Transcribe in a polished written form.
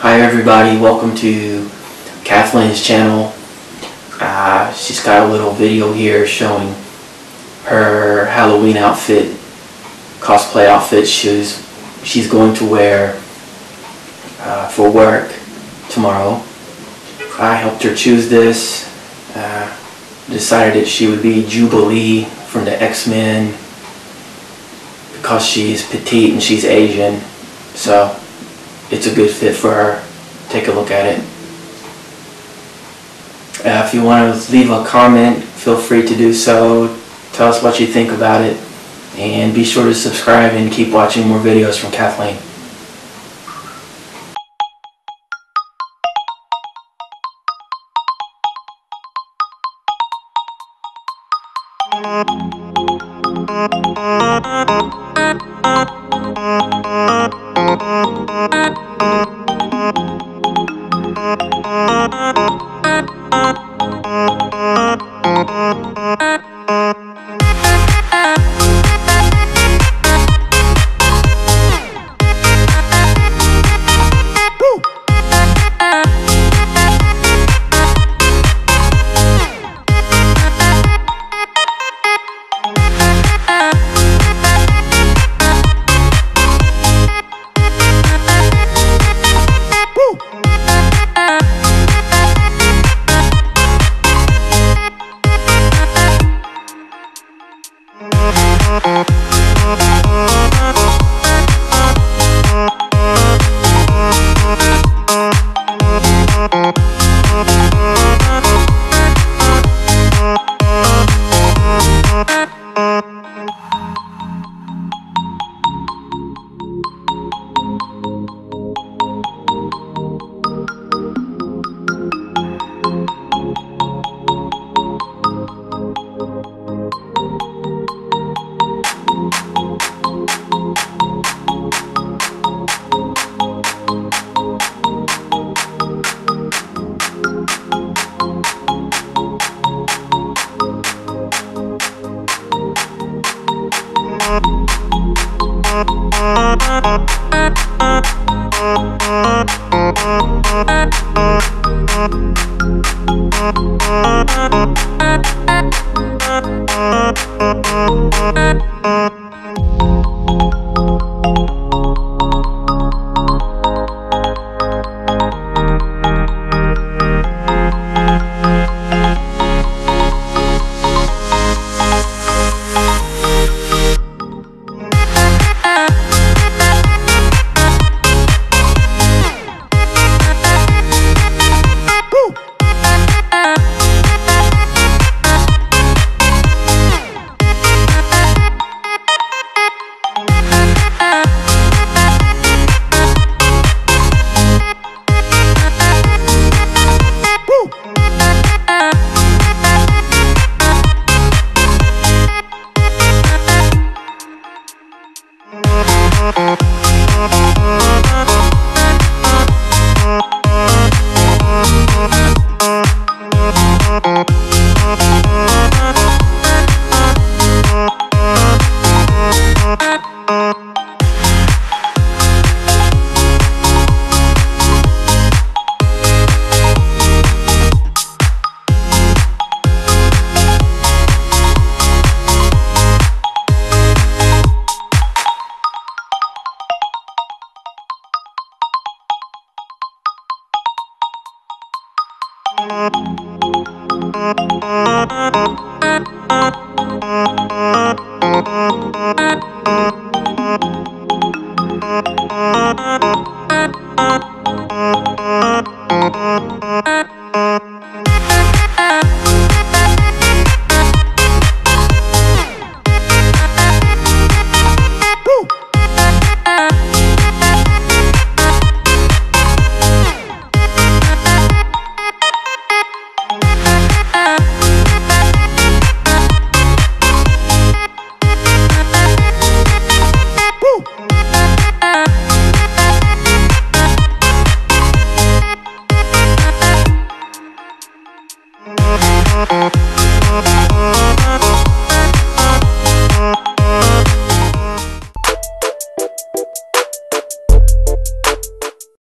Hi everybody, welcome to Cathlaine's channel. She's got a little video here showing her Halloween outfit, cosplay outfit she's going to wear for work tomorrow. I helped her choose this. Decided that she would be Jubilee from the X-Men because she's petite and she's Asian, so it's a good fit for her. Take a look at it. If you want to leave a comment, feel free to do so. Tell us what you think about it, and be sure to subscribe and keep watching more videos from Cathlaine.